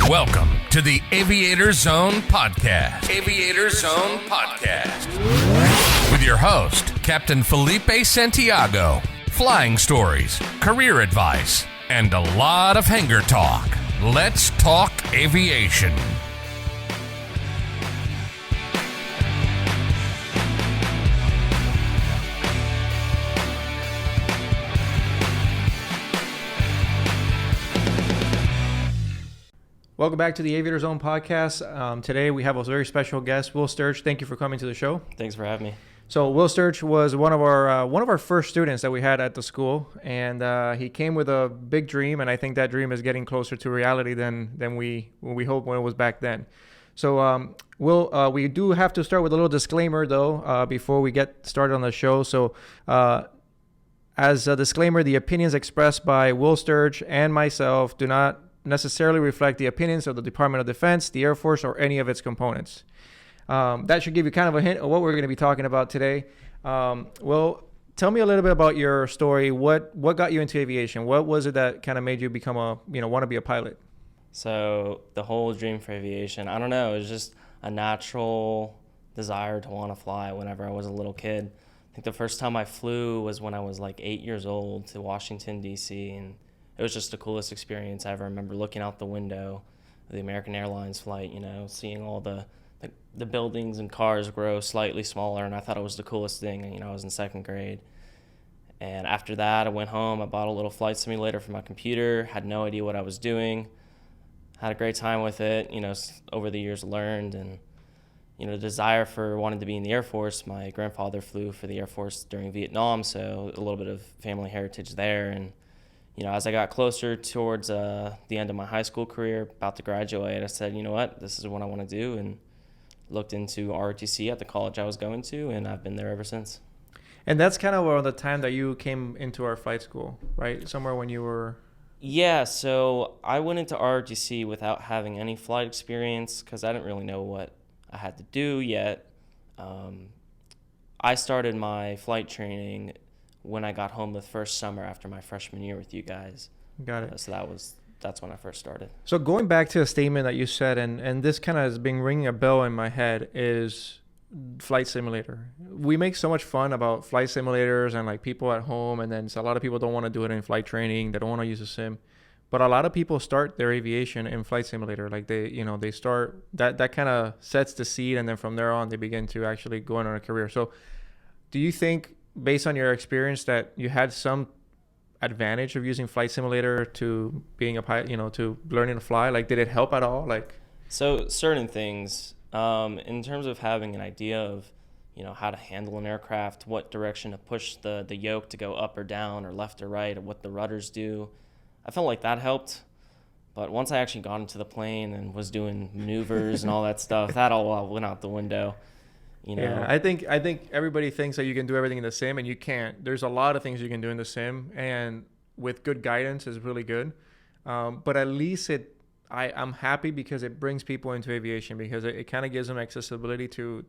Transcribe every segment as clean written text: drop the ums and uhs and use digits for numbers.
Welcome to the Aviator Zone Podcast. Aviator Zone Podcast. With your host, Captain Felipe Santiago. Flying stories, career advice, and a lot of hangar talk. Let's talk aviation. Welcome back to the Aviator Zone Podcast. Today we have a very special guest, Will Sturge. Thank you for coming to the show. Thanks for having me. So Will Sturge was one of our first students that we had at the school, and he came with a big dream, and I think that dream is getting closer to reality than we hoped when it was back then. So Will, we do have to start with a little disclaimer though before we get started on the show. So as a disclaimer, the opinions expressed by Will Sturge and myself do not necessarily reflect the opinions of the Department of Defense, the Air Force, or any of its components. That should give you kind of a hint of what we're going to be talking about today. Well, tell me a little bit about your story. What got you into aviation? What was it that kind of made you become want to be a pilot? So the whole dream for aviation, I don't know, it was just a natural desire to want to fly whenever I was a little kid. I think the first time I flew was when I was like 8 years old to Washington, D.C., and it was just the coolest experience I ever remember looking out the window of the American Airlines flight, seeing all the buildings and cars grow slightly smaller, and I thought it was the coolest thing. I was in second grade. And after that, I went home, I bought a little flight simulator for my computer, had no idea what I was doing, had a great time with it, over the years learned, and, the desire for wanting to be in the Air Force. My grandfather flew for the Air Force during Vietnam, so a little bit of family heritage there, and as I got closer towards the end of my high school career, about to graduate, I said, you know what, this is what I want to do, and looked into ROTC at the college I was going to, and I've been there ever since. And that's kind of around the time that you came into our flight school, right? Somewhere when you were... Yeah, so I went into ROTC without having any flight experience because I didn't really know what I had to do yet. I started my flight training when I got home the first summer after my freshman year with you guys. Got it. So that's when I first started. So going back to a statement that you said, and this kind of has been ringing a bell in my head, is flight simulator. We make so much fun about flight simulators and like people at home, and then a lot of people don't want to do it in flight training. They don't want to use a sim. But a lot of people start their aviation in flight simulator. Like they start, that kind of sets the seed, and then from there on, they begin to actually go on a career. So do you think, based on your experience, that you had some advantage of using flight simulator to being a pilot, to learning to fly? Like, did it help at all? So certain things, in terms of having an idea of, how to handle an aircraft, what direction to push the yoke to go up or down or left or right, or what the rudders do, I felt like that helped. But once I actually got into the plane and was doing maneuvers and all that stuff, that all went out the window. Yeah, I think everybody thinks that you can do everything in the sim, and you can't. There's a lot of things you can do in the sim, and with good guidance is really good. But at least I'm happy because it brings people into aviation, because it kind of gives them accessibility to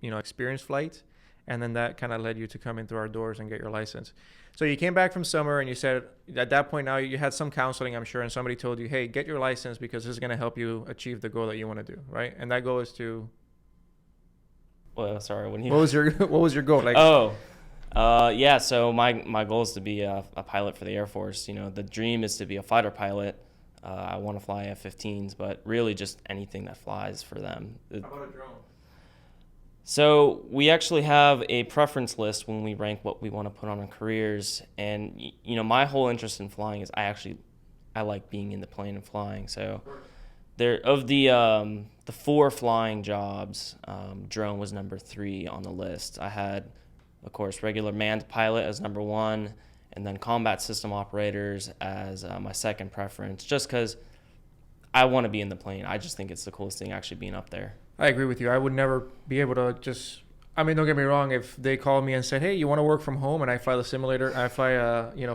experience flight, and then that kind of led you to come in through our doors and get your license. So you came back from summer, and you said at that point now you had some counseling, I'm sure, and somebody told you, hey, get your license because this is going to help you achieve the goal that you want to do, right? And that goal is to... Well, sorry. What was your goal? Yeah. So my goal is to be a pilot for the Air Force. The dream is to be a fighter pilot. I want to fly F-15s, but really just anything that flies for them. How about a drone? So we actually have a preference list when we rank what we want to put on our careers, and my whole interest in flying is I like being in the plane and flying. So. Of the 4 flying jobs, drone was number 3 on the list. I had, of course, regular manned pilot as number 1, and then combat system operators as my second preference, just because I want to be in the plane. I just think it's the coolest thing actually being up there. I agree with you. I would never be able to just... I mean, don't get me wrong. If they called me and said, hey, you want to work from home, and I fly the simulator, I fly,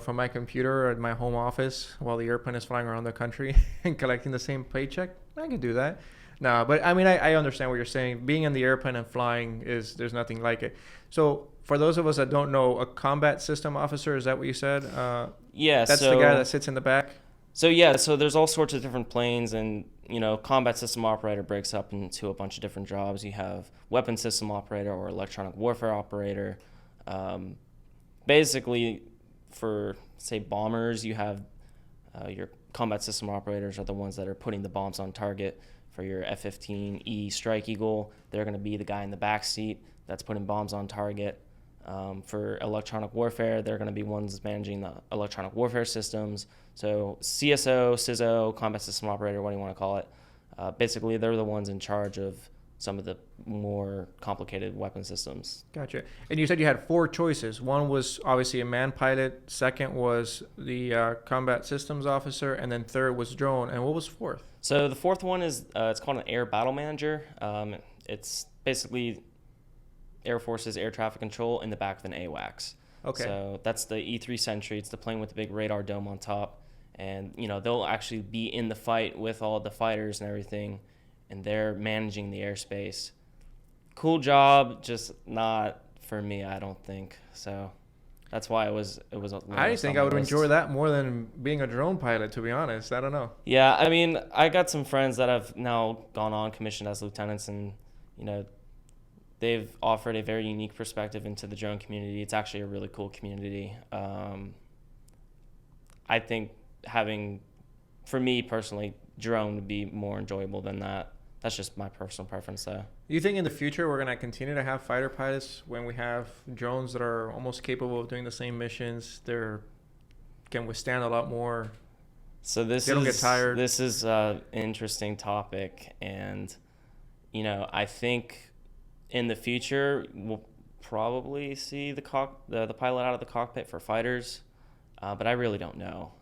from my computer at my home office while the airplane is flying around the country and collecting the same paycheck, I can do that. No, but I mean, I understand what you're saying. Being in the airplane and flying there's nothing like it. So for those of us that don't know, a combat system officer, is that what you said? Yeah. That's the guy that sits in the back? So there's all sorts of different planes, and combat system operator breaks up into a bunch of different jobs. You have weapon system operator or electronic warfare operator. Basically, for say bombers, you have your combat system operators are the ones that are putting the bombs on target. For your F-15E Strike Eagle, they're going to be the guy in the back seat that's putting bombs on target. For electronic warfare, they're going to be ones managing the electronic warfare systems. So CSO, CISO, combat system operator, what do you want to call it? Basically, they're the ones in charge of some of the more complicated weapon systems. Gotcha. And you said you had 4 choices. One was obviously a man pilot. Second was the combat systems officer. And then third was drone. And what was fourth? So the fourth one is it's called an air battle manager. It's basically Air Force's air traffic control in the back of an AWACS. Okay. So that's the E-3 Sentry. It's the plane with the big radar dome on top. And, they'll actually be in the fight with all the fighters and everything, and they're managing the airspace. Cool job, just not for me, I don't think. So that's why it was I think I would enjoy that more than being a drone pilot, to be honest. I don't know. Yeah, I mean, I got some friends that have now gone on commissioned as lieutenants, and, they've offered a very unique perspective into the drone community. It's actually a really cool community. I think for me personally, drone would be more enjoyable than that. That's just my personal preference, though. Do you think in the future we're going to continue to have fighter pilots when we have drones that are almost capable of doing the same missions? They can withstand a lot more. So they don't get tired. This is an interesting topic, and I think in the future we'll probably see the pilot out of the cockpit for fighters, but I really don't know.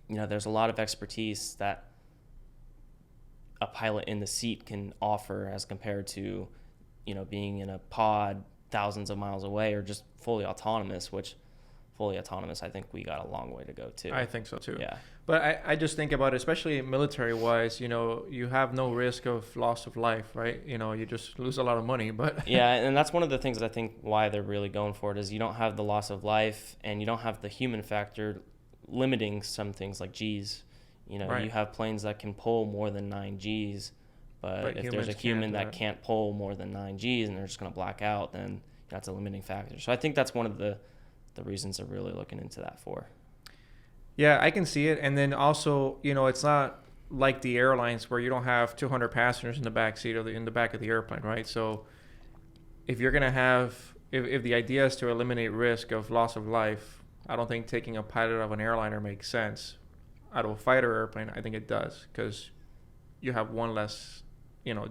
There's a lot of expertise that a pilot in the seat can offer as compared to, being in a pod thousands of miles away or just fully autonomous, I think we got a long way to go too. I think so too. Yeah. But I just think about it, especially military wise, you have no risk of loss of life, right? You just lose a lot of money, but yeah. And that's one of the things I think why they're really going for it is you don't have the loss of life and you don't have the human factor limiting some things like G's. Right. You have planes that can pull more than 9 G's, but if there's a human that can't pull more than 9 G's and they're just going to black out, then that's a limiting factor. So I think that's one of the reasons they're really looking into that for. Yeah, I can see it. And then also, it's not like the airlines where you don't have 200 passengers in the back seat or in the back of the airplane, right? So if you're going to have, if the idea is to eliminate risk of loss of life, I don't think taking a pilot of an airliner makes sense. Out of a fighter airplane, I think it does, because you have one less,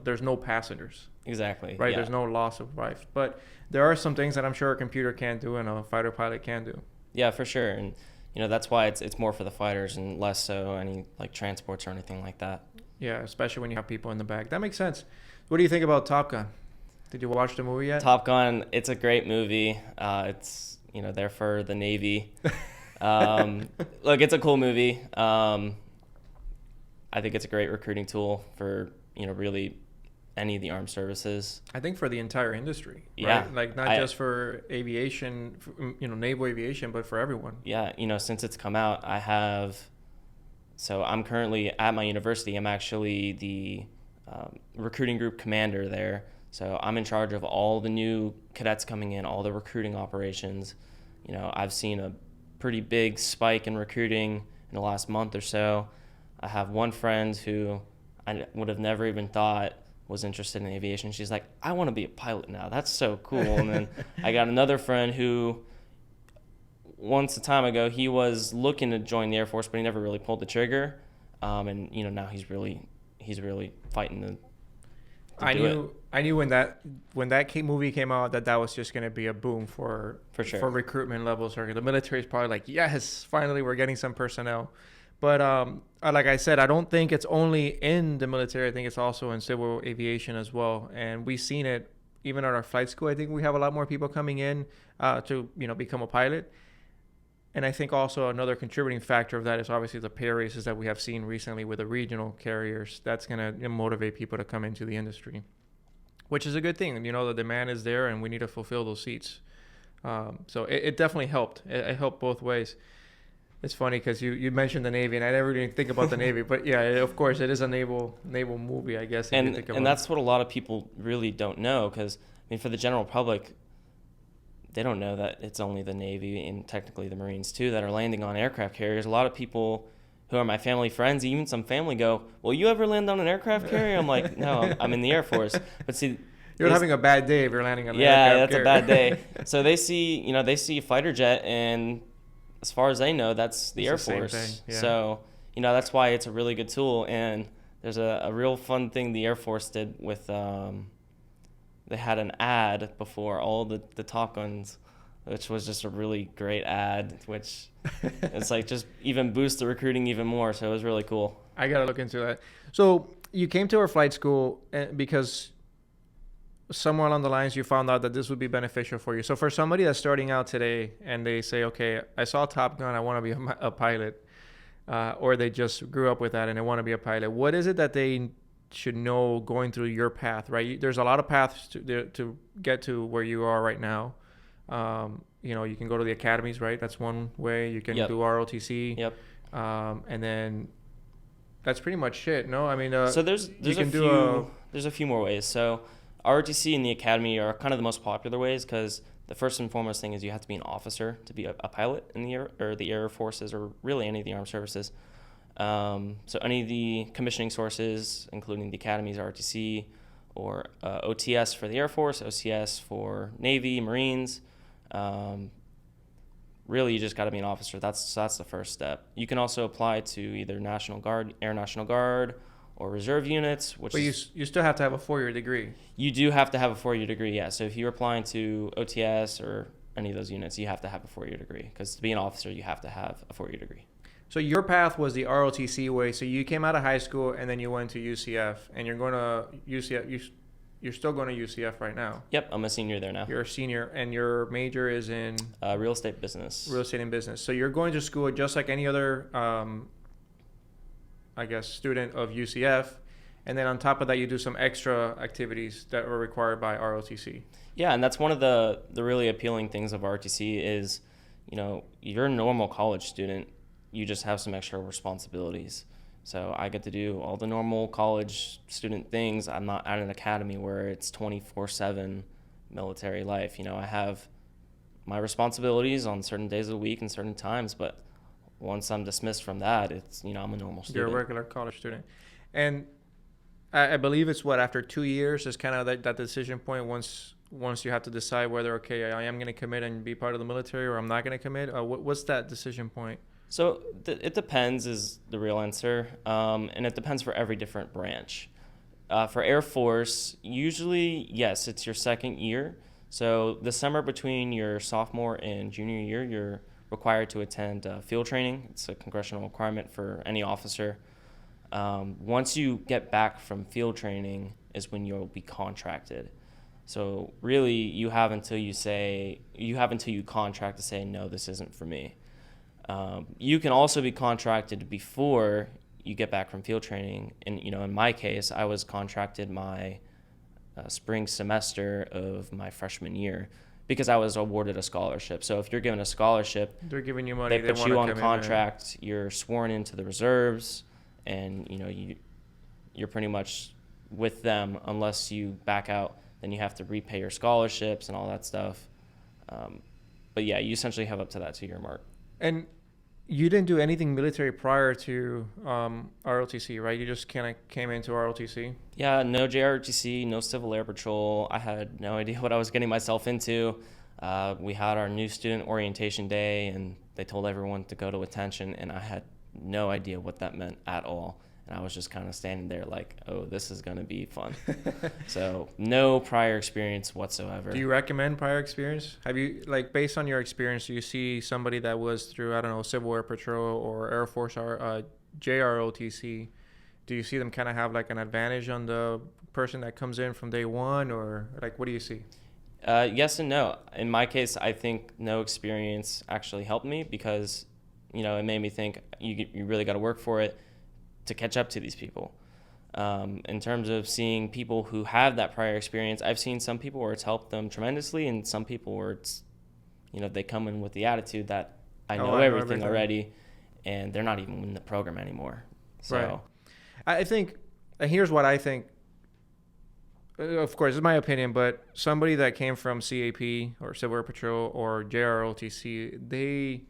there's no passengers. Exactly. Right? Yeah. There's no loss of life. But there are some things that I'm sure a computer can't do and a fighter pilot can do. Yeah, for sure. And, that's why it's more for the fighters and less so any like transports or anything like that. Yeah, especially when you have people in the back. That makes sense. What do you think about Top Gun? Did you watch the movie yet? Top Gun, it's a great movie. It's, there for the Navy. Look, it's a cool movie. I think it's a great recruiting tool for, really any of the armed services. I think for the entire industry. Yeah. Right? Like not just for aviation, naval aviation, but for everyone. Yeah. Since it's come out, I'm currently at my university. I'm actually the recruiting group commander there. So I'm in charge of all the new cadets coming in, all the recruiting operations. I've seen a pretty big spike in recruiting in the last month or so. I have one friend who I would have never even thought was interested in aviation. She's like, I want to be a pilot now. That's so cool. And then I got another friend who once a time ago, he was looking to join the Air Force, but he never really pulled the trigger. And now he's really fighting to I knew when that movie came out that was just going to be a boom for sure. For recruitment levels. Or the military is probably like, yes, finally we're getting some personnel. But like I said, I don't think it's only in the military. I think it's also in civil aviation as well. And we've seen it even at our flight school. I think we have a lot more people coming in to become a pilot. And I think also another contributing factor of that is obviously the pay raises that we have seen recently with the regional carriers. That's going to motivate people to come into the industry, which is a good thing. The demand is there and we need to fulfill those seats. So it definitely helped. It helped both ways. It's funny because you mentioned the Navy, and I never even think about the Navy. But yeah, of course, it is a naval movie, I guess. If you think about And that's what a lot of people really don't know, because I mean, for the general public, they don't know that it's only the Navy and technically the Marines too that are landing on aircraft carriers. A lot of people who are my family friends, even some family, go, "Will you ever land on an aircraft carrier?" I'm like, "No, I'm in the Air Force." But see, You're having a bad day if you're landing on an yeah, aircraft that's carrier. a bad day. So they see a fighter jet, and as far as they know, that's the Air It's the same Force. thing, yeah. So that's why it's a really good tool. And there's a real fun thing the Air Force did with they had an ad before all the Top Guns, which was just a really great ad, which it's like just even boost the recruiting even more. So it was really cool. I gotta look into that. So you came to our flight school because somewhere along the lines you found out that this would be beneficial for you. So for somebody that's starting out today and they say, okay, I saw Top Gun, I want to be a pilot, or they just grew up with that and they want to be a pilot, what is it that they should know going through your path, right? There's a lot of paths to get to where you are right now. You can go to the academies, right? That's one way. You can do ROTC. Yep. And then that's pretty much it. No, I mean, so there's a few more ways. So ROTC and the academy are kind of the most popular ways, because the first and foremost thing is you have to be an officer to be a pilot in the Air Forces, or really any of the armed services. So any of the commissioning sources, including the academies, ROTC, or OTS for the Air Force, OCS for Navy, Marines. Really, you just got to be an officer. That's the first step. You can also apply to either National Guard, Air National Guard, or reserve units. But you still have to have a 4-year degree. You do have to have a 4-year degree, yeah. So if you're applying to OTS or any of those units, you have to have a 4-year degree, because to be an officer, you have to have a 4-year degree. So your path was the ROTC way. So you came out of high school and then you went to UCF, and you're going to UCF. You're still going to UCF right now. Yep, I'm a senior there now. You're a senior, and your major is in real estate business. Real estate and business. So you're going to school just like any other, student of UCF, and then on top of that, you do some extra activities that are required by ROTC. Yeah, and that's one of the really appealing things of ROTC is, you're a normal college student. You just have some extra responsibilities. So I get to do all the normal college student things. I'm not at an academy where it's 24/7 military life. I have my responsibilities on certain days of the week and certain times, but once I'm dismissed from that, it's, I'm a normal student. You're a regular college student. And I believe it's after 2 years is kind of that decision point once you have to decide whether, okay, I am going to commit and be part of the military, or I'm not going to commit. What's that decision point? So it depends is the real answer, and it depends for every different branch. For Air Force, usually, yes, it's your second year. So the summer between your sophomore and junior year, you're required to attend field training. It's a congressional requirement for any officer. Once you get back from field training is when you'll be contracted. So really, you have until you contract to say, no, this isn't for me. You can also be contracted before you get back from field training. And, in my case, I was contracted my spring semester of my freshman year because I was awarded a scholarship. So if you're given a scholarship, they're giving you money. They put you on contract. You're sworn into the reserves, and, you're pretty much with them unless you back out. Then you have to repay your scholarships and all that stuff. But yeah, you essentially have up to that 2-year mark. And you didn't do anything military prior to ROTC, right? You just kind of came into ROTC? Yeah, no JROTC, no Civil Air Patrol. I had no idea what I was getting myself into. We had our new student orientation day, and they told everyone to go to attention, and I had no idea what that meant at all. And I was just kind of standing there like, oh, this is going to be fun. So no prior experience whatsoever. Do you recommend prior experience? Have you, based on your experience, do you see somebody that was through, Civil Air Patrol or Air Force JROTC, do you see them kind of have an advantage on the person that comes in from day one, or what do you see? Yes and no. In my case, I think no experience actually helped me because, it made me think you really got to work for it to catch up to these people. In terms of seeing people who have that prior experience, I've seen some people where it's helped them tremendously, and some people where it's, they come in with the attitude that I know everything already, and they're not even in the program anymore. So Right. I think, and here's what I think. Of course, it's my opinion, but somebody that came from CAP or Civil Air Patrol or JROTC,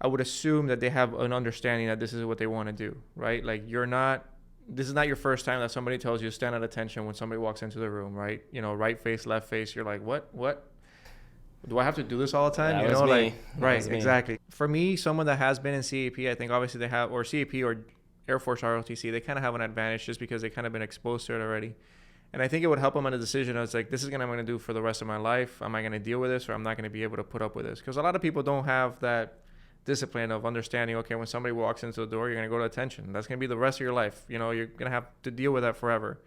I would assume that they have an understanding that this is what they want to do, right? Like this is not your first time that somebody tells you stand at attention when somebody walks into the room, right? Right face, left face. You're like, what? Do I have to do this all the time? That was me. Like, That right, was me. exactly. For me, someone that has been in CAP, I think obviously they have, or CAP or Air Force ROTC, they kind of have an advantage just because they kind of been exposed to it already. And I think it would help them on a decision. I was like, this is what I'm going to do for the rest of my life. Am I going to deal with this, or I'm not going to be able to put up with this? Because a lot of people don't have that discipline of understanding, okay, when somebody walks into the door, you're going to go to attention. That's going to be the rest of your life. You're going to have to deal with that forever.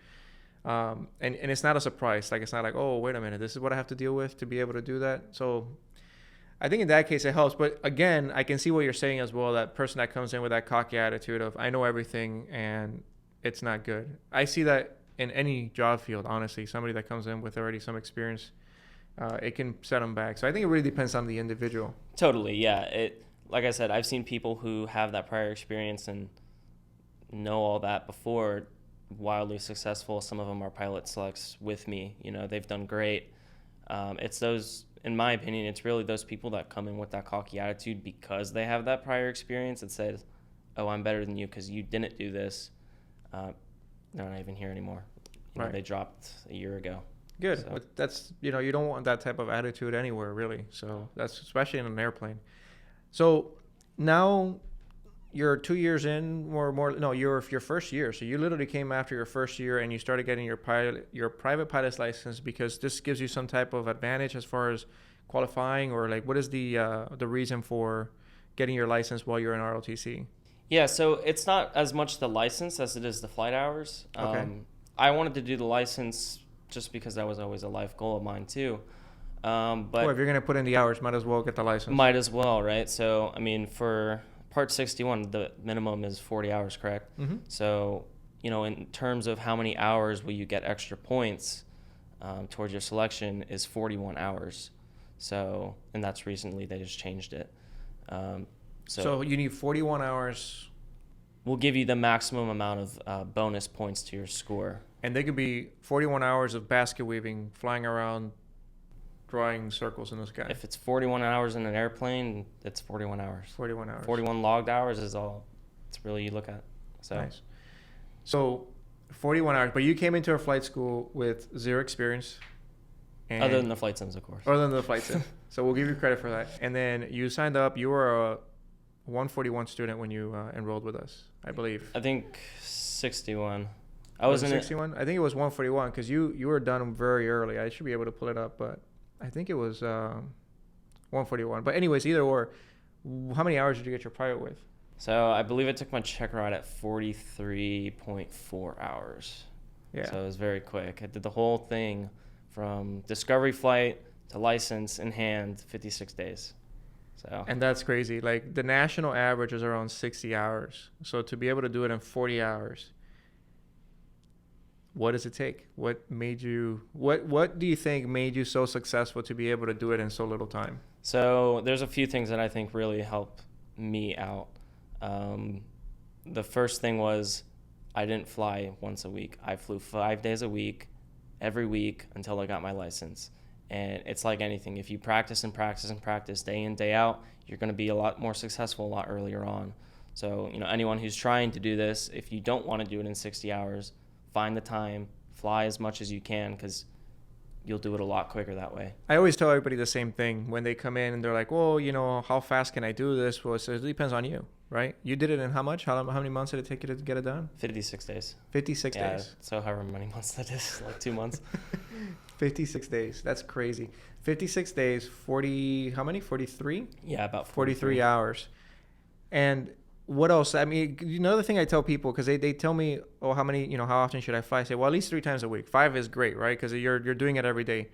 And it's not a surprise. Like, it's not like, oh, wait a minute, this is what I have to deal with to be able to do that. So I think in that case it helps. But again, I can see what you're saying as well. That person that comes in with that cocky attitude of, I know everything, and it's not good. I see that in any job field, honestly. Somebody that comes in with already some experience, it can set them back. So I think it really depends on the individual. Totally, yeah. Like I said, I've seen people who have that prior experience and know all that before, wildly successful. Some of them are pilot selects with me. They've done great. It's those, in my opinion, it's really those people that come in with that cocky attitude because they have that prior experience and says, oh, I'm better than you because you didn't do this. They're not even here anymore. Right. They dropped a year ago. Good. So. But that's, you don't want that type of attitude anywhere, really. So that's especially in an airplane. So now you're 2 years in, you're your first year. So you literally came after your first year and you started getting your private pilot's license because this gives you some type of advantage as far as qualifying, or like, what is the reason for getting your license while you're in ROTC? Yeah, so it's not as much the license as it is the flight hours. Okay. I wanted to do the license just because that was always a life goal of mine too. But if you're going to put in the hours, might as well get the license. Might as well, right? So, for Part 61, the minimum is 40 hours, correct? Mm-hmm. So, in terms of how many hours will you get extra points towards your selection is 41 hours. So, and that's recently, they just changed it. So you need 41 hours. We'll give you the maximum amount of bonus points to your score. And they could be 41 hours of basket weaving, flying around, drawing circles in the sky. If it's 41 hours in an airplane, it's 41 hours. 41 hours. 41 logged hours is all it's really you look at. So. Nice. So 41 hours. But you came into a flight school with zero experience. Other than the flight sims, of course. Other than the flight sim. So we'll give you credit for that. And then you signed up. You were a 141 student when you enrolled with us, I believe. I think 61. Was it 61? I think it was 141 because you were done very early. I should be able to pull it up, but I think it was 141. But anyways, either or, how many hours did you get your private with? So I believe I took my check ride at 43.4 hours. Yeah. So it was very quick. I did the whole thing from discovery flight to license in hand, 56 days. So. And that's crazy. Like, the national average is around 60 hours. So to be able to do it in 40 hours, what does it take? What do you think made you so successful to be able to do it in so little time? So there's a few things that I think really help me out. The first thing was I didn't fly once a week. I flew 5 days a week, every week until I got my license. And it's like anything. If you practice and practice and practice day in, day out, you're going to be a lot more successful a lot earlier on. So, anyone who's trying to do this, if you don't want to do it in 60 hours, find the time, fly as much as you can, because you'll do it a lot quicker that way. I always tell everybody the same thing when they come in and they're like, well, how fast can I do this? Well, it depends on you, right? You did it in how much? How many months did it take you to get it done? 56 days. 56 yeah, days. So however many months that is, like 2 months. 56 days. That's crazy. 56 days, 40, how many? 43? Yeah, about 43 hours. And what else? I mean, another thing I tell people, because they tell me, oh, how often should I fly? I say, well, at least 3 times a week. 5 is great, right? Because you're doing it every day.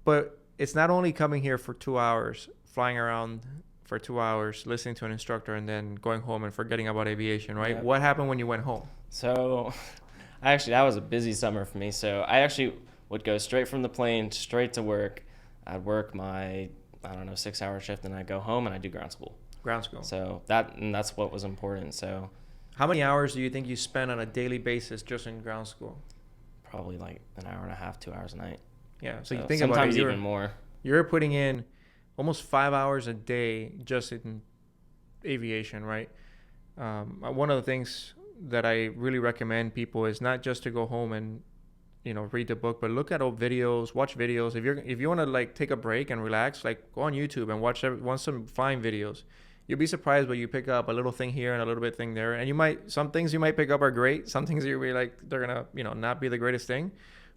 But it's not only coming here for 2 hours, flying around for 2 hours, listening to an instructor, and then going home and forgetting about aviation, right? Yep. What happened when you went home? So, that was a busy summer for me. So I actually would go straight from the plane, straight to work. I'd work my, 6-hour shift, and I'd go home and I'd do ground school. Ground school. So that's what was important. So how many hours do you think you spend on a daily basis just in ground school? probably like an hour and a half, 2 hours a night. Yeah. So you think about it, sometimes even more. You're putting in almost 5 hours a day just in aviation, right? One of the things that I really recommend people is not just to go home and read the book, but look at old videos, watch videos. If you want to like take a break and relax, like go on YouTube and watch some fine videos. You'll be surprised what you pick up, a little thing here and a little bit thing there. And some things you might pick up are great. Some things you'll be like, they're gonna not be the greatest thing.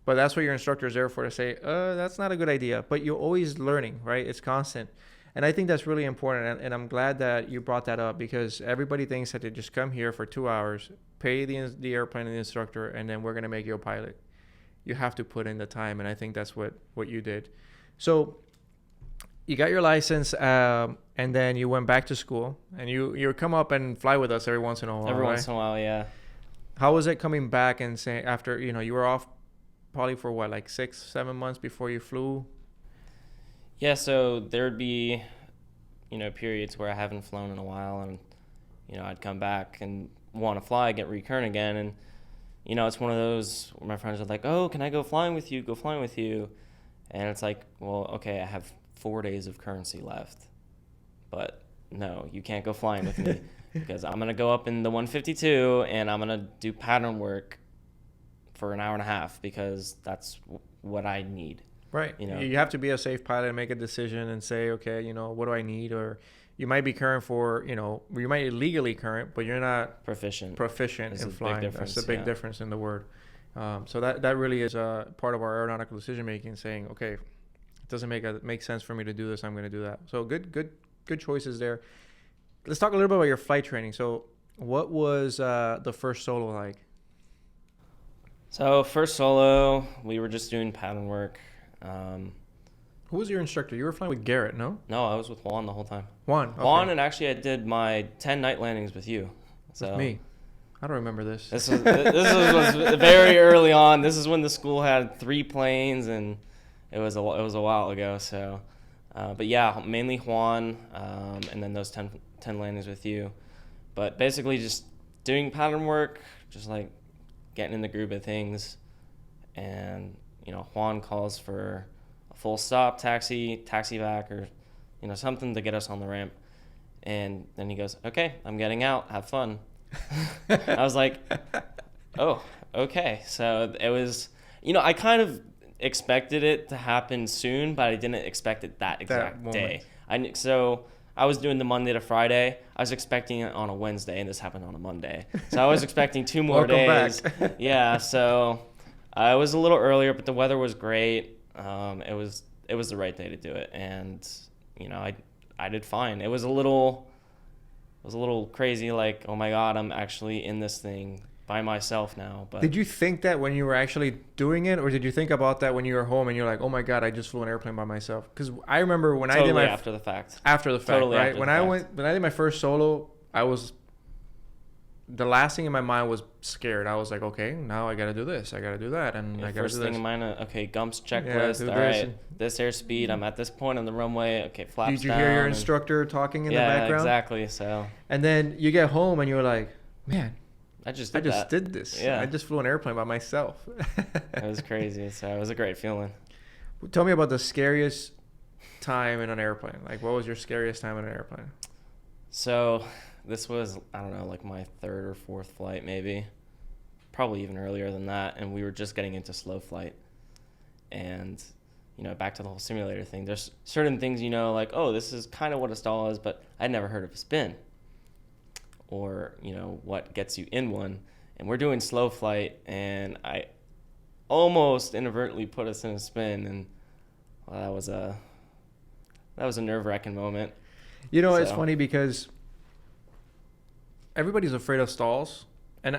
But that's what your instructor is there for, to say, that's not a good idea. But you're always learning, right? It's constant. And I think that's really important. And I'm glad that you brought that up, because everybody thinks that they just come here for 2 hours, pay the airplane and the instructor, and then we're going to make you a pilot. You have to put in the time. And I think that's what you did. So you got your license, and then you went back to school, and you come up and fly with us every once in a while. Every right? once in a while, yeah. How was it coming back and saying, after, you were off probably for what, like 6-7 months before you flew? Yeah, so there'd be, periods where I haven't flown in a while, and, I'd come back and want to fly, get recurrent again. And, it's one of those where my friends are like, oh, can I go flying with you? And it's like, well, okay, I have 4 days of currency left, but no, you can't go flying with me because I'm going to go up in the 152 and I'm going to do pattern work for an hour and a half because that's what I need. Right. You have to be a safe pilot and make a decision and say, okay, what do I need? Or you might be current for, you might be legally current, but you're not proficient in flying. That's a big difference in the word. So that really is a part of our aeronautical decision making, saying, okay, it doesn't make sense for me to do this, I'm going to do that. So good choices there. Let's talk a little bit about your flight training. So what was the first solo like? So first solo, we were just doing pattern work. Who was your instructor? You were flying with Garrett, no? No, I was with Juan the whole time. Juan, okay. Juan, and actually I did my 10 night landings with you. So with me? I don't remember this. This was very early on. This is when the school had 3 planes, and it was a while ago. So, but yeah, mainly Juan, and then those 10 landings with you. But basically just doing pattern work, just like getting in the groove of things. And, Juan calls for a full stop, taxi back, or, something to get us on the ramp. And then he goes, okay, I'm getting out. Have fun. I was like, oh, okay. So it was, I kind of expected it to happen soon, but I didn't expect it that exact day. So I was doing the Monday to Friday. I was expecting it on a Wednesday, and this happened on a Monday. So I was expecting 2 more days. Back. Yeah. So it was a little earlier, but the weather was great. It was the right day to do it, and I did fine. It was a little crazy, like, oh my God, I'm actually in this thing by myself now. But did you think that when you were actually doing it, or did you think about that when you were home and you're like, oh my God, I just flew an airplane by myself? Because I remember when I did my after the fact, totally right? When I did my first solo, the last thing in my mind was scared. I was like, okay, now I got to do this, I got to do that, and I got to do this. First thing in mind, okay, Gump's checklist. All right, this airspeed, I'm at this point on the runway. Okay, flaps down. Did you hear your instructor talking in the background? Yeah, exactly. So. And then you get home and you're like, man, I just did this. Yeah. I just flew an airplane by myself. It was crazy. So it was a great feeling. Tell me about the scariest time in an airplane. Like, what was your scariest time in an airplane? So this was, I don't know, like my 3rd or 4th flight, maybe. Probably even earlier than that. And we were just getting into slow flight. And, back to the whole simulator thing. There's certain things, like, oh, this is kind of what a stall is, but I'd never heard of a spin. Or, what gets you in one. And we're doing slow flight, and I almost inadvertently put us in a spin. And well, that was a nerve-wracking moment. It's funny because everybody's afraid of stalls, and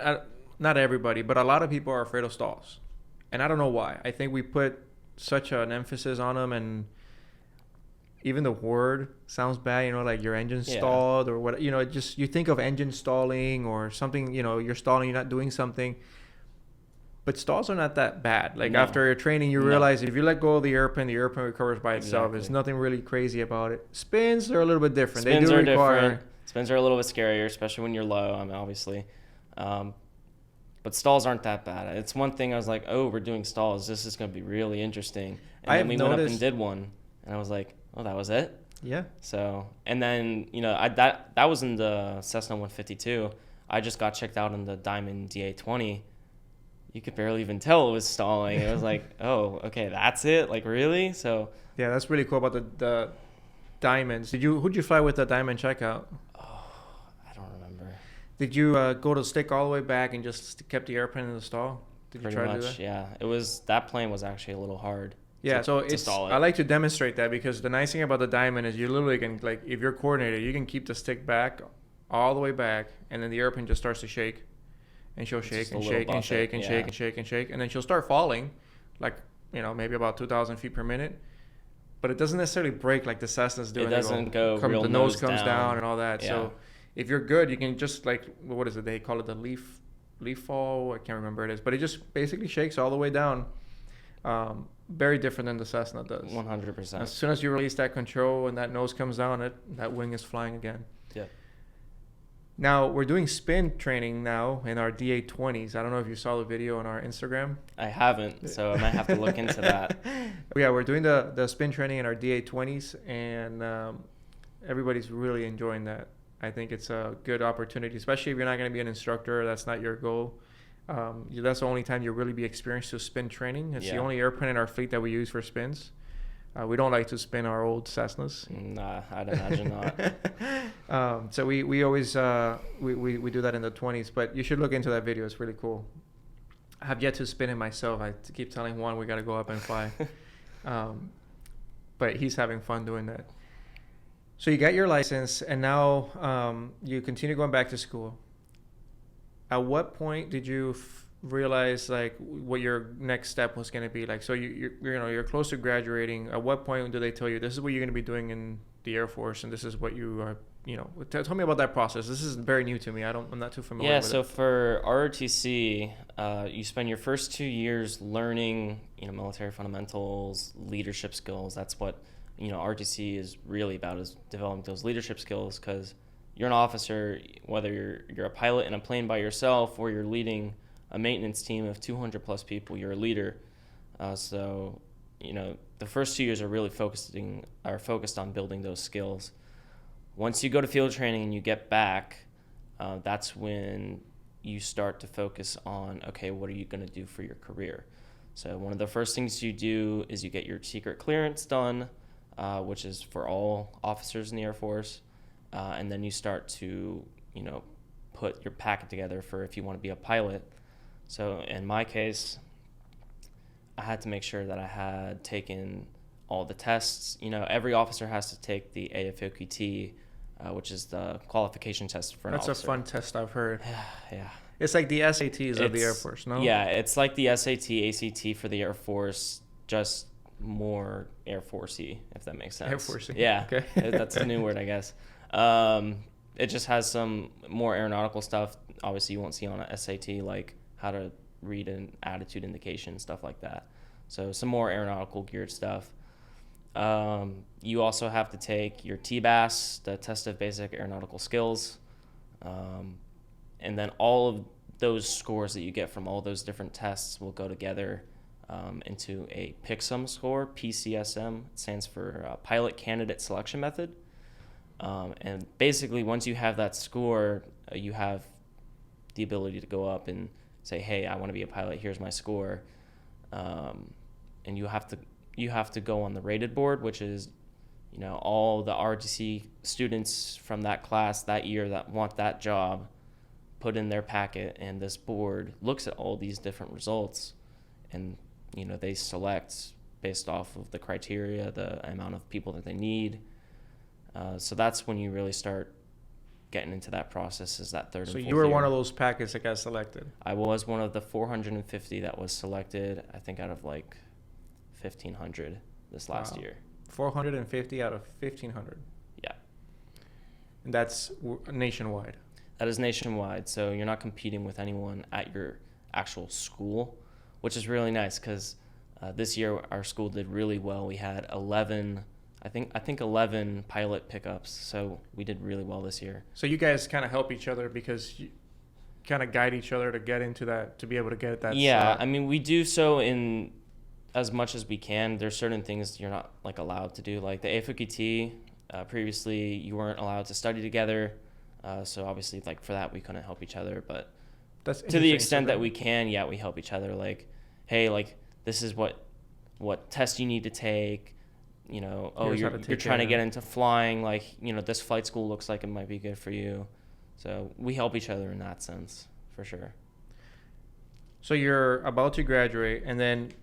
not everybody, but a lot of people are afraid of stalls, and I don't know why. I think we put such an emphasis on them, and even the word sounds bad, like your engine stalled or what, just you think of engine stalling or something, you're stalling, you're not doing something. But stalls are not that bad. Like No. after your training, you realize if you let go of the airplane recovers by itself. Exactly. There's nothing really crazy about it. Spins are a little bit different. Spins they do are require different. Spins are a little bit scarier, especially when you're low. I mean, obviously. But stalls aren't that bad. It's one thing I was like, oh, we're doing stalls. This is going to be really interesting. And then we went up and did one, and I was like, oh, that was it? Yeah. So, and then, that was in the Cessna 152. I just got checked out in the Diamond DA-20. You could barely even tell it was stalling. It was like, oh, okay, that's it? Like, really? So. Yeah, that's really cool about the diamonds. Who'd you fly with the diamond checkout? I don't remember. Did you go to stick all the way back and just kept the airplane in the stall? Did you try to do that? Yeah. That plane was actually a little hard. Yeah, so I like to demonstrate that because the nice thing about the diamond is you literally can, like, if you're coordinated, you can keep the stick back all the way back, and then the airplane just starts to shake, and she'll shake and shake and shake and shake and shake and shake, and then she'll start falling, like, maybe about 2,000 feet per minute. But it doesn't necessarily break like the Cessna's doing. It doesn't go real the nose comes down and all that. Yeah. So if you're good, you can just, like, what is it? They call it the leaf fall. I can't remember what it is, but it just basically shakes all the way down. Very different than the Cessna does. 100%. As soon as you release that control and that nose comes down, that wing is flying again. Yeah. Now, we're doing spin training now in our DA-20s. I don't know if you saw the video on our Instagram. I haven't, so I might have to look into that. Yeah, we're doing the spin training in our DA-20s, and everybody's really enjoying that. I think it's a good opportunity, especially if you're not going to be an instructor. That's not your goal. That's the only time you'll really be experienced to spin training. It's the only airplane in our fleet that we use for spins. We don't like to spin our old Cessnas. Nah, I'd imagine not. So we always we do that in the 20s, but you should look into that video. It's really cool. I have yet to spin it myself. I keep telling Juan we got to go up and fly. But he's having fun doing that. So you got your license, and now you continue going back to school. At what point did you realize, like, what your next step was going to be? Like, so you're close to graduating. At what point do they tell you this is what you're going to be doing in the Air Force, and this is what you are? Tell me about that process. This is very new to me. I'm not too familiar. Yeah. with So it. for ROTC, you spend your first 2 years learning, military fundamentals, leadership skills. That's what ROTC is really about, is developing those leadership skills, because you're an officer, whether you're a pilot in a plane by yourself or you're leading a maintenance team of 200 plus people, you're a leader. So the first 2 years are really focused on building those skills. Once you go to field training and you get back, that's when you start to focus on, okay, what are you going to do for your career? So one of the first things you do is you get your secret clearance done, which is for all officers in the Air Force. And then you start to, put your packet together for if you want to be a pilot. So in my case, I had to make sure that I had taken all the tests. Every officer has to take the AFOQT, which is the qualification test for an officer. That's a fun test, I've heard. Yeah. It's like the SATs of the Air Force, no? Yeah, it's like the SAT, ACT for the Air Force, just more Air Force-y, if that makes sense. Air Force-y. Yeah, okay. That's a new word, I guess. It just has some more aeronautical stuff. Obviously, you won't see on a SAT, like how to read an attitude indication, stuff like that. So some more aeronautical geared stuff. You also have to take your TBAS, the Test of Basic Aeronautical Skills. And then all of those scores that you get from all those different tests will go together into a PCSM score. PCSM stands for Pilot Candidate Selection Method. And basically, once you have that score, you have the ability to go up and say, hey, I want to be a pilot, here's my score. And you have to go on the rated board, which is, all the ROTC students from that class that year that want that job put in their packet, and this board looks at all these different results, and they select based off of the criteria, the amount of people that they need. So that's when you really start getting into that process, is that third and fourth year. So you were one of those packets that got selected. I was one of the 450 that was selected, I think, out of like 1,500 this last year. 450 out of 1,500. Yeah. And that's nationwide. That is nationwide, so you're not competing with anyone at your actual school. which is really nice because this year our school did really well. We had 11 pilot pickups, so we did really well this year. So you guys kind of help each other because you kind of guide each other to get into that, to be able to get that. Yeah, slot. I mean, we do so in as much as we can. There's certain things you're not like allowed to do, like the AFOQT. Previously, you weren't allowed to study together, so obviously, like for that, we couldn't help each other. But That's to the interesting. extent that we can, yeah, we help each other. Like, hey, like this is what test you need to take. You know, Here's how to you're take trying to it. get into flying. Like, you know, this flight school looks like it might be good for you. So we help each other in that sense, for sure. So you're about to graduate, and then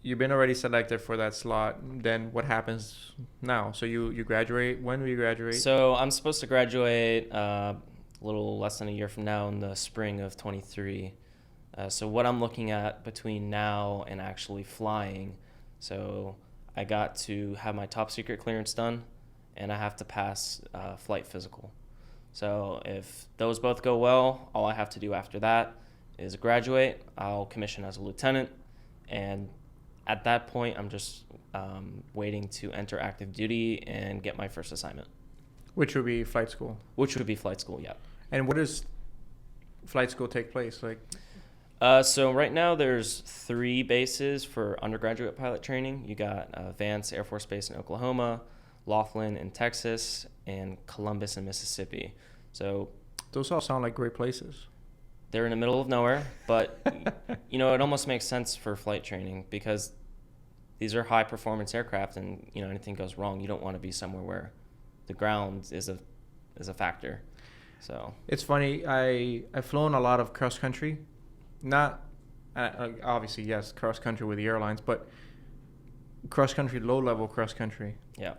you've been already selected for that slot. Then what happens now? So you graduate. When will you graduate? So I'm supposed to graduate a little less than a year from now in the spring of 23. So what I'm looking at between now and actually flying, so I got to have my top secret clearance done, and I have to pass flight physical. So if those both go well, all I have to do after that is graduate. I'll commission as a lieutenant, and at that point, I'm just waiting to enter active duty and get my first assignment. Which would be flight school. Which would be flight school, yeah. And where does flight school take place? Like, So right now there's 3 bases for undergraduate pilot training. You got Vance Air Force Base in Oklahoma, Laughlin in Texas, and Columbus in Mississippi. So those all sound like great places. they're in the middle of nowhere, but you know, it almost makes sense for flight training because these are high performance aircraft, and you know, anything goes wrong, you don't want to be somewhere where the ground is a factor. So It's funny. I've flown a lot of cross country, not obviously yes, cross country with the airlines, but cross country, low level cross country. yeah.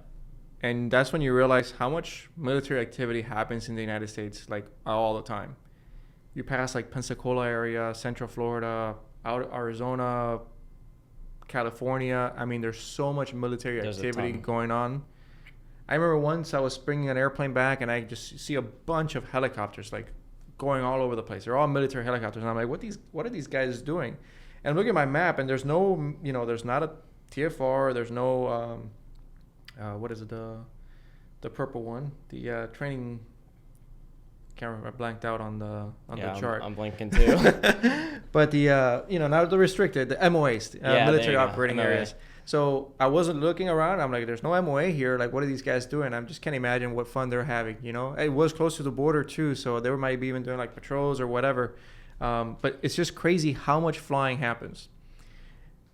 And that's when you realize how much military activity happens in the United States, like all the time. You pass like Pensacola area, Central Florida, out Arizona, California. I mean, there's so much military There's a activity ton. going on. I remember once I was bringing an airplane back, and I just see a bunch of helicopters like going all over the place. They're all military helicopters, and I'm like, what are these guys doing? And I'm looking at my map, and there's no, you know, there's not a TFR, there's no what is it, the purple one, the training. Can't remember, I blanked out on the chart. I'm blanking too. But the not the restricted, the MOAs, Yeah, military there you go, operating MOA. areas. So I wasn't looking around. I'm like, there's no MOA here. Like, what are these guys doing? I just can't imagine what fun they're having. You know, it was close to the border too, so they might be even doing like patrols or whatever. But it's just crazy how much flying happens.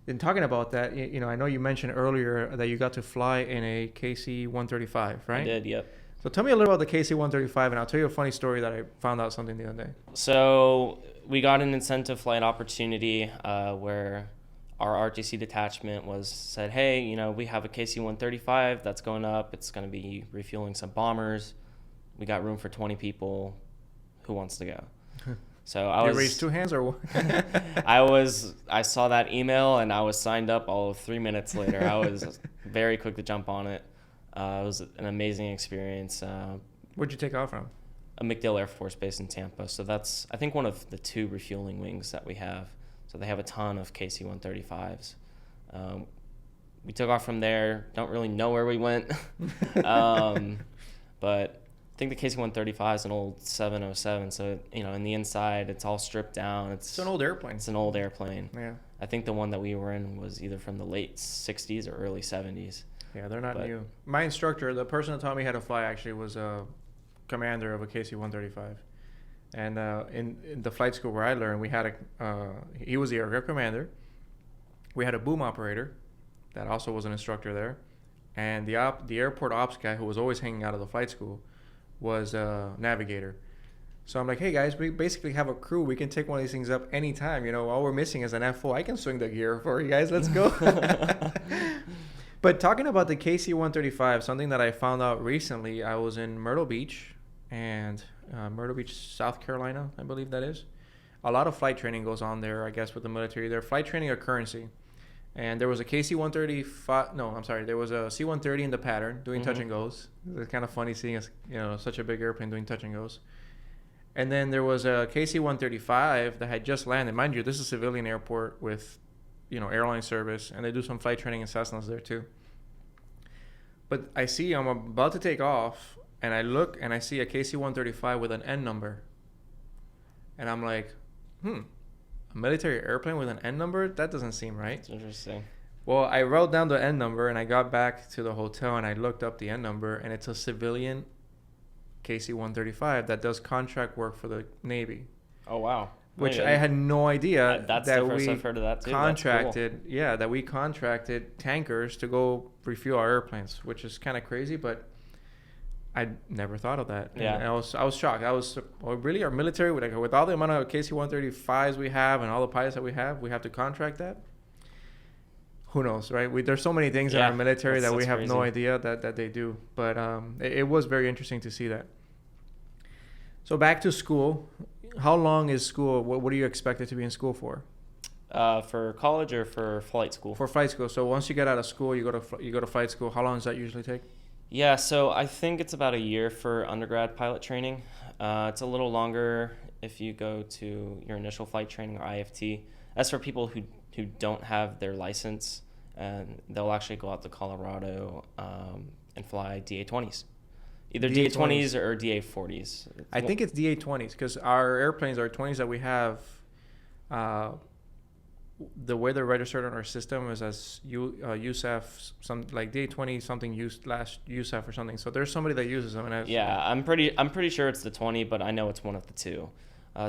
And talking about that, you know, I know you mentioned earlier that you got to fly in a KC-135, right? I did, yep. So tell me a little about the KC-135, and I'll tell you a funny story that I found out something the other day. So we got an incentive flight opportunity where our RTC detachment said, hey, you know, we have a KC-135 that's going up. It's going to be refueling some bombers. We got room for 20 people. Who wants to go? So I You raised 2 hands or what? I saw that email and I was signed up all of 3 minutes later. I was very quick to jump on it. It was an amazing experience. Where'd you take off from? A Macdill Air Force Base in Tampa. So that's, I think, one of the 2 refueling wings that we have. So they have a ton of KC-135s. We took off from there. Don't really know where we went. But I think the KC-135 is an old 707. So, you know, in the inside, it's all stripped down. It's an old airplane. It's an old airplane. Yeah. I think the one that we were in was either from the late 60s or early 70s. Yeah, they're not But- new. My instructor, the person that taught me how to fly, actually was a commander of a KC-135. And in the flight school where I learned, we had he was the aircraft commander. We had a boom operator that also was an instructor there. And the airport ops guy, who was always hanging out of the flight school, was a navigator. So I'm like, hey guys, we basically have a crew. We can take one of these things up anytime. You know, all we're missing is an FO. I can swing the gear for you guys. Let's go. But talking about the KC-135, something that I found out recently, I was in Myrtle Beach, South Carolina, I believe that is. A lot of flight training goes on there, I guess, with the military. They're flight training a currency. And there was a KC-135, no, I'm sorry, there was a C-130 in the pattern doing touch and goes. It's kind of funny seeing such a big airplane doing touch and goes. And then there was a KC-135 that had just landed. Mind you, this is a civilian airport with, airline service, and they do some flight training in Cessnas there too. But I'm about to take off, and I look and I see a KC-135 with an N number. And I'm like, a military airplane with an N number? That doesn't seem right. It's interesting. Well, I wrote down the N number, and I got back to the hotel, and I looked up the N number, and it's a civilian KC-135 that does contract work for the Navy. Oh, wow. Which I had no idea that's that the first we I've heard of that too. contracted. Cool. Yeah, that we contracted tankers to go refuel our airplanes, which is kind of crazy, but I never thought of that. Yeah, and I was shocked. Really, our military with all the amount of KC-135s we have and all the pilots that we have to contract that. Who knows, right? There's so many things in our military that we have crazy. No idea that they do. But it was very interesting to see that. So back to school. How long is school? What are you expected to be in school for? For college or for flight school? For flight school. So once you get out of school, you go to flight school. How long does that usually take? Yeah, so I think it's about a year for undergrad pilot training. It's a little longer if you go to your initial flight training or IFT. That's for people who don't have their license, and they'll actually go out to Colorado and fly DA-20s. Either DA-20s or DA-40s. I think it's DA-20s because our airplanes, our 20s that we have, the way they're registered on our system is as USAF, some like DA-20 something USAF or something. So there's somebody that uses them. And I'm pretty sure it's the 20, but I know it's one of the two.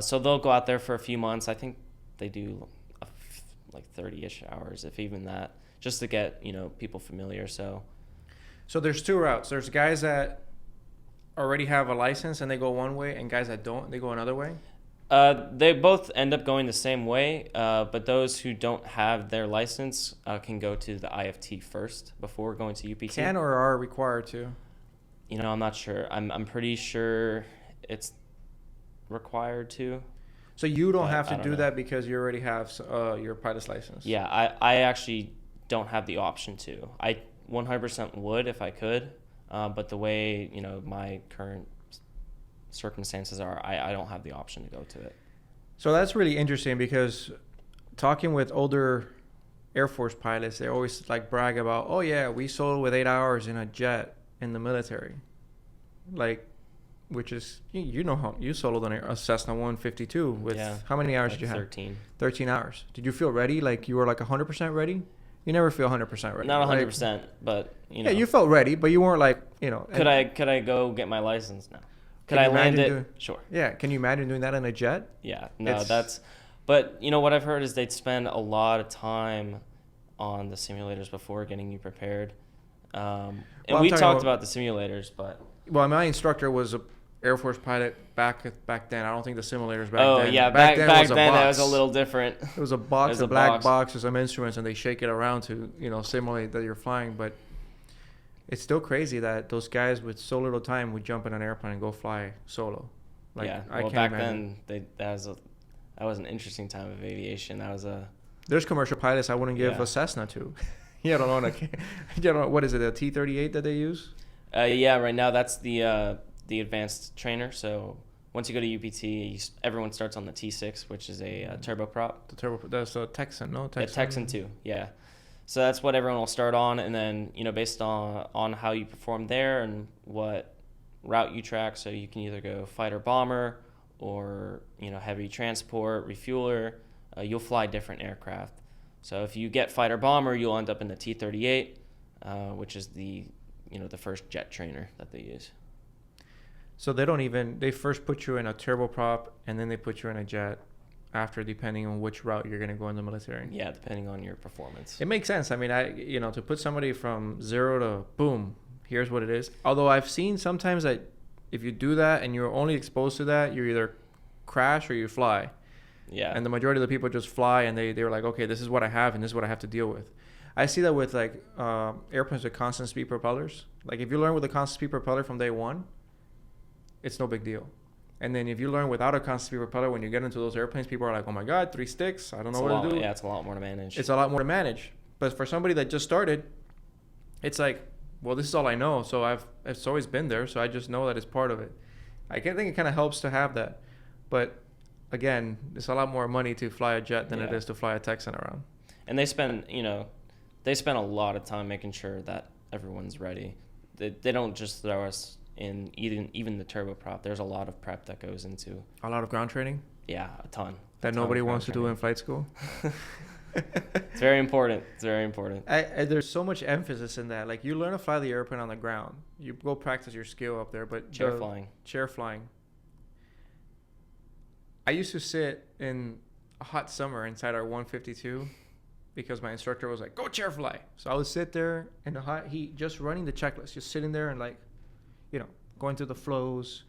So they'll go out there for a few months. I think they do like 30-ish hours, if even that, just to get people familiar. So there's two routes. There's guys that already have a license and they go one way, and guys that don't, they go another way. They both end up going the same way, but those who don't have their license can go to the IFT first before going to UPT. Can or are required to? I'm not sure. I'm pretty sure it's required to. So you don't have to do that because you already have your pilot's license? Yeah, I actually don't have the option to. I 100% would if I could, but the way my current circumstances are, I don't have the option to go to it. So that's really interesting because talking with older Air Force pilots, they always brag about, oh yeah, we soloed with 8 hours in a jet in the military, which is how you soloed on a Cessna 152 with how many hours did you have? 13 hours. Did you feel ready? You were 100% ready? You never feel 100% ready. Not 100%, but Yeah, you felt ready, but you weren't Could I go get my license now? Could I land it? Sure. Yeah. Can you imagine doing that in a jet? Yeah. No, but what I've heard is they'd spend a lot of time on the simulators before getting you prepared. And we talked about the simulators, but. Well, my instructor was a Air Force pilot back then. I don't think the simulators back then. Oh yeah, back then that was a little different. It was a box, a black box with some instruments, and they shake it around to simulate that you're flying. But it's still crazy that those guys with so little time would jump in an airplane and go fly solo. Back then that was an interesting time of aviation. There's commercial pilots I wouldn't give a Cessna to. You don't know what is it, a T-38 that they use? Right now that's the advanced trainer. So once you go to UPT, everyone starts on the T6, which is a turboprop. That's a Texan, no? Texan 2, yeah. So that's what everyone will start on, and then based on how you perform there and what route you track, so you can either go fighter bomber or heavy transport, refueler. You'll fly different aircraft. So if you get fighter bomber, you'll end up in the T-38, which is the first jet trainer that they use. So they first put you in a turboprop and then they put you in a jet after, depending on which route you're going to go in the military. Yeah, depending on your performance. It makes sense. I mean, to put somebody from zero to boom, here's what it is. Although I've seen sometimes that if you do that and you're only exposed to that, you either crash or you fly. Yeah. And the majority of the people just fly and they were like, okay, this is what I have and this is what I have to deal with. I see that with airplanes with constant speed propellers. If you learn with a constant speed propeller from day one, it's no big deal. And then if you learn without a constant speed propeller, when you get into those airplanes, people are like, oh my God, 3 sticks. I don't know what to do. Yeah, it's a lot more to manage. It's a lot more to manage. But for somebody that just started, it's well, this is all I know. So it's always been there. So I just know that it's part of it. I think it kind of helps to have that. But again, it's a lot more money to fly a jet than it Yeah. is to fly a Texan around. And they spend a lot of time making sure that everyone's ready. They don't just throw us in even the turboprop. There's a lot of prep that goes into. A lot of ground training Yeah, a ton. that A ton nobody of ground wants to do in training. flight school. It's very important. It's very important. There's so much emphasis in that. Like, you learn to fly the airplane on the ground. You go practice your skill up there, but Chair flying. Chair flying. I used to sit in a hot summer inside our 152 because my instructor was like, go chair fly. So I would sit there in the hot heat, just running the checklist, just sitting there and like, going through the flows.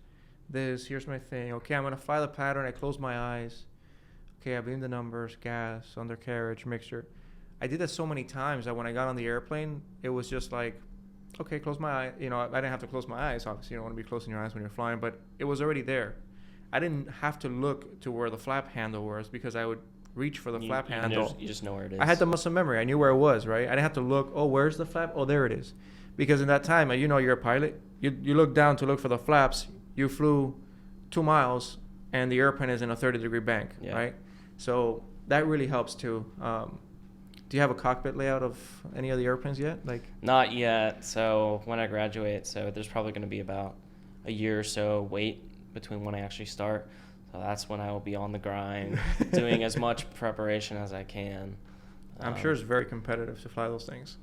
Here's my thing. Okay, I'm going to fly the pattern. I close my eyes. Okay, I beam the numbers, gas, undercarriage, mixture. I did that so many times that when I got on the airplane, it was just like, okay, close my eye. I didn't have to close my eyes. Obviously, you don't want to be closing your eyes when you're flying, but it was already there. I didn't have to look to where the flap handle was because I would reach for the flap handle. You just know where it is. I had the muscle memory. I knew where it was, right? I didn't have to look, oh, where's the flap? Oh, there it is. Because in that time, you're a pilot. You look down to look for the flaps. You flew 2 miles, and the airplane is in a 30-degree bank, right? So that really helps too. Do you have a cockpit layout of any of the airplanes yet? Not yet. So when I graduate, there's probably going to be about a year or so wait between when I actually start. So that's when I will be on the grind, doing as much preparation as I can. I'm sure it's very competitive to fly those things.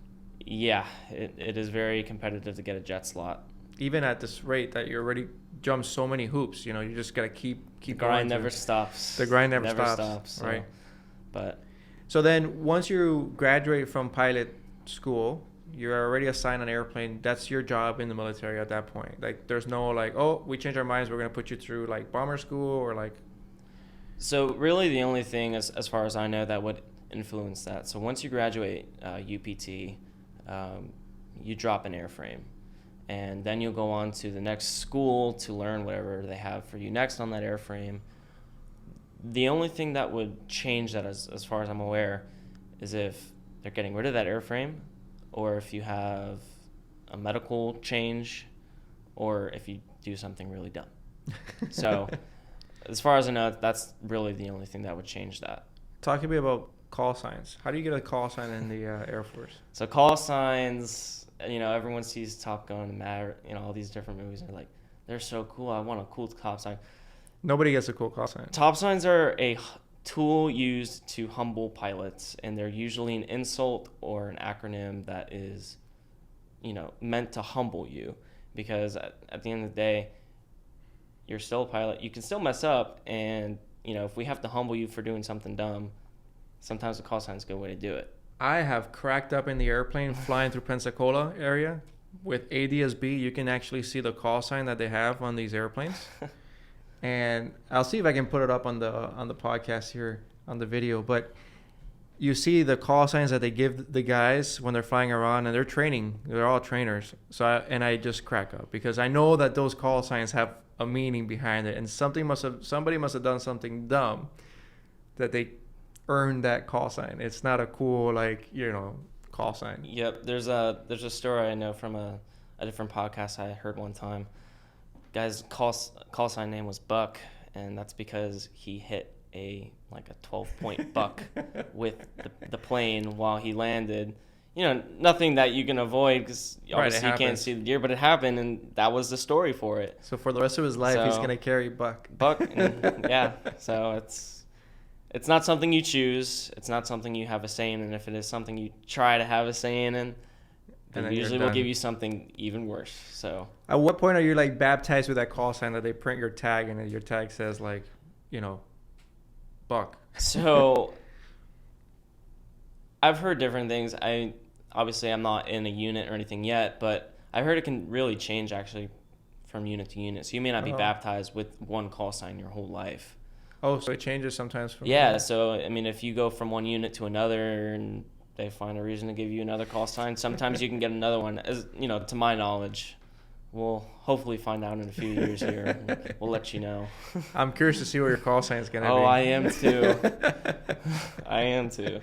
Yeah, it is very competitive to get a jet slot. Even at this rate that you already jumped so many hoops, you just got to keep the grind never stops. The grind never stops, right? So then once you graduate from pilot school, you're already assigned an airplane. That's your job in the military at that point. Like, there's no oh, we changed our minds, we're going to put you through like bomber school or like. So really the only thing as far as I know that would influence that. So once you graduate UPT, you drop an airframe. And then you'll go on to the next school to learn whatever they have for you next on that airframe. The only thing that would change that, as far as I'm aware, is if they're getting rid of that airframe, or if you have a medical change, or if you do something really dumb. So as far as I know, that's really the only thing that would change that. Talk to me about call signs. How do you get a call sign in the Air Force? So call signs... everyone sees Top Gun and Maverick, all these different movies, and they're like, they're so cool. I want a cool cop sign. Nobody gets a cool call sign. Top signs are a tool used to humble pilots, and they're usually an insult or an acronym that is, meant to humble you, because at the end of the day, you're still a pilot. You can still mess up, and if we have to humble you for doing something dumb, sometimes the call sign is a good way to do it. I have cracked up in the airplane flying through Pensacola area with ADS-B. You can actually see the call sign that they have on these airplanes. And I'll see if I can put it up on the podcast here on the video. But you see the call signs that they give the guys when they're flying around, and they're training. They're all trainers. So I just crack up because I know that those call signs have a meaning behind it, and somebody must have done something dumb that they earned that call sign. It's not a cool call sign. Yep, there's a story I know from a different podcast I heard one time. Guy's call sign name was Buck, and that's because he hit a 12-point buck with the plane while he landed. Nothing that you can avoid because obviously you can't see the deer, but it happened, and that was the story for it. So for the rest of his life, he's gonna carry Buck. Yeah. So it's not something you choose. It's not something you have a say in. And if it is something you try to have a say in, they usually will give you something even worse. So at what point are you baptized with that call sign that they print your tag and your tag says Buck? So I've heard different things. I'm not in a unit or anything yet, but I heard it can really change actually from unit to unit. So you may not be baptized with one call sign your whole life. Oh, so it changes sometimes from... Yeah, so, if you go from one unit to another and they find a reason to give you another call sign, sometimes you can get another one. As to my knowledge, we'll hopefully find out in a few years here. We'll let you know. I'm curious to see what your call sign is going to be. Oh, I am too. I am too.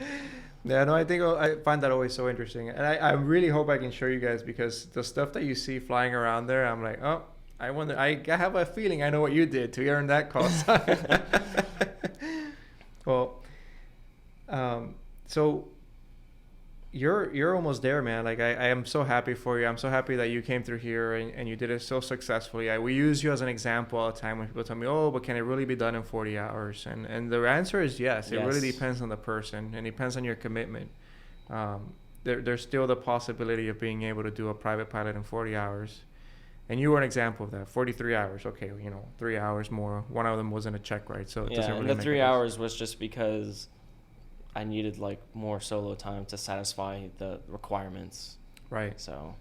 Yeah, no, I find that always so interesting. And I really hope I can show you guys, because the stuff that you see flying around there, I'm like, oh, I wonder. I have a feeling I know what you did to earn that call sign. Well, so you're almost there, man. Like I am so happy for you. I'm so happy that you came through here and you did it so successfully. We use you as an example all the time when people tell me, oh, but can it really be done in 40 hours? And the answer is yes. It really depends on the person and it depends on your commitment. There's still the possibility of being able to do a private pilot in 40 hours. And you were an example of that. 43 hours. Okay, 3 hours more. One of them wasn't a check ride, so it doesn't really and the make 3 hours was just because I needed like more solo time to satisfy the requirements. Right. So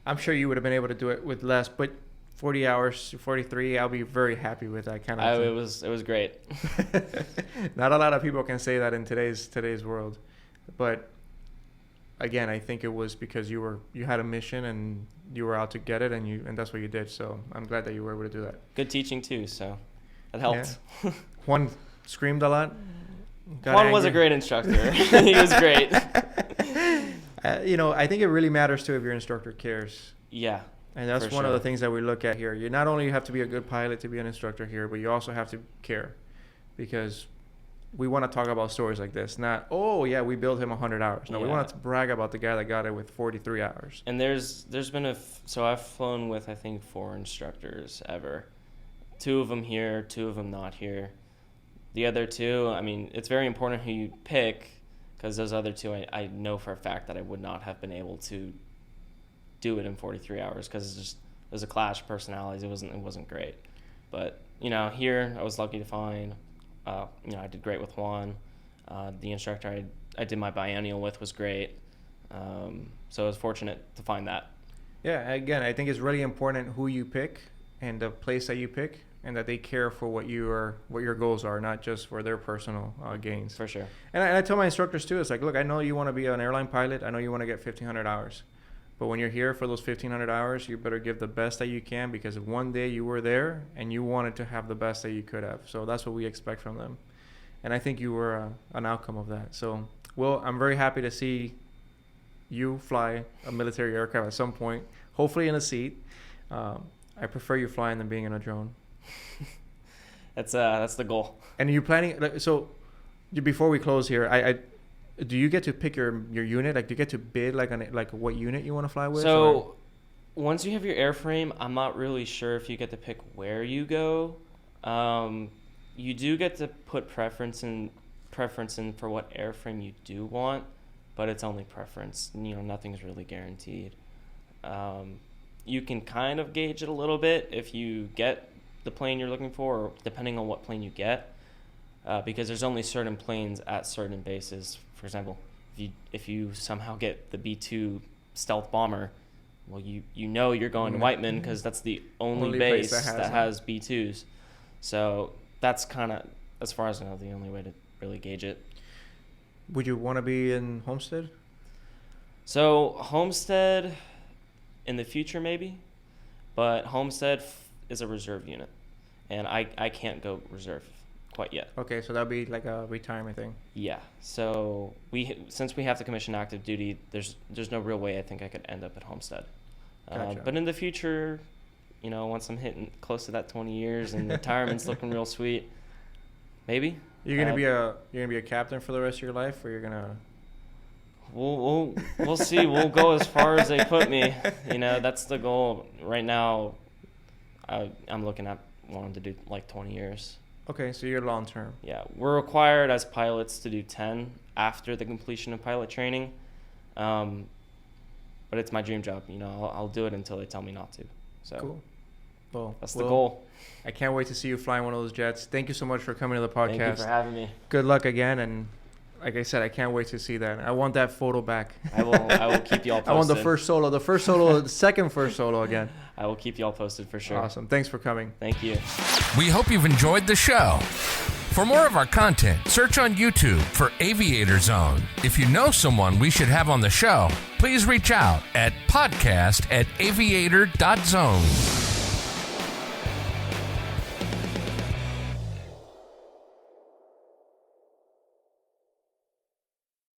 I'm sure you would have been able to do it with less, but 40 hours, 43, I'll be very happy with that kind of thing. It was great. Not a lot of people can say that in today's world. But again, I think it was because you had a mission and you were out to get it, and that's what you did. So I'm glad that you were able to do that. Good teaching too, so it helped. Yeah. Juan screamed a lot. Juan was a great instructor. He was great. I think it really matters too if your instructor cares. Yeah. And that's one of the things that we look at here. You not only have to be a good pilot to be an instructor here, but you also have to care, because we want to talk about stories like this. Not, oh yeah, we billed him 100 hours. No, we want to brag about the guy that got it with 43 hours. And there's been so I've flown with I think 4 instructors ever. 2 of them here, 2 of them not here. The other 2, I mean, it's very important who you pick, because those other 2, I know for a fact that I would not have been able to do it in 43 hours, because it was a clash of personalities. It wasn't great. But here I was lucky to find. I did great with Juan. The instructor I did my biennial with was great. So I was fortunate to find that. Yeah, again, I think it's really important who you pick and the place that you pick, and that they care for what your goals are, not just for their personal gains. For sure. And I tell my instructors too, it's like, look, I know you want to be an airline pilot. I know you want to get 1,500 hours. But when you're here for those 1,500 hours, you better give the best that you can, because one day you were there and you wanted to have the best that you could have. So that's what we expect from them. And I think you were an outcome of that. So, Will, I'm very happy to see you fly a military aircraft at some point, hopefully in a seat. I prefer you flying than being in a drone. That's the goal. And are you planning, so before we close here, do you get to pick your unit? Like, do you get to bid like what unit you want to fly with? So once you have your airframe, I'm not really sure if you get to pick where you go. You do get to put preference in for what airframe you do want, but it's only preference. Nothing's really guaranteed. You can kind of gauge it a little bit if you get the plane you're looking for, or depending on what plane you get, because there's only certain planes at certain bases. For example, if you somehow get the B-2 stealth bomber, well, you're going to Whiteman, because that's the only base that has B-2s. So that's kind of, as far as I know, the only way to really gauge it. Would you want to be in Homestead? So Homestead in the future maybe, but Homestead is a reserve unit, and I can't go reserve quite yet. Okay, so that'll be like a retirement thing. Yeah. So since we have to commission active duty, there's no real way I think I could end up at Homestead. Gotcha. But in the future, once I'm hitting close to that 20 years and retirement's looking real sweet, maybe. You're gonna be a captain for the rest of your life, or you're gonna? We'll see. We'll go as far as they put me. That's the goal right now. I'm looking at wanting to do like 20 years. Okay, so you're long term. Yeah, we're required as pilots to do 10 after the completion of pilot training, but it's my dream job. I'll do it until they tell me not to. So cool. Well, that's the goal. I can't wait to see you flying one of those jets. Thank you so much for coming to the podcast. Thank you for having me. Good luck again, and like I said, I can't wait to see that. I want that photo back. I will keep you all posted. I want the first solo, the second first solo again. I will keep you all posted for sure. Awesome. Thanks for coming. Thank you. We hope you've enjoyed the show. For more of our content, search on YouTube for Aviator Zone. If you know someone we should have on the show, please reach out at podcast@aviator.zone.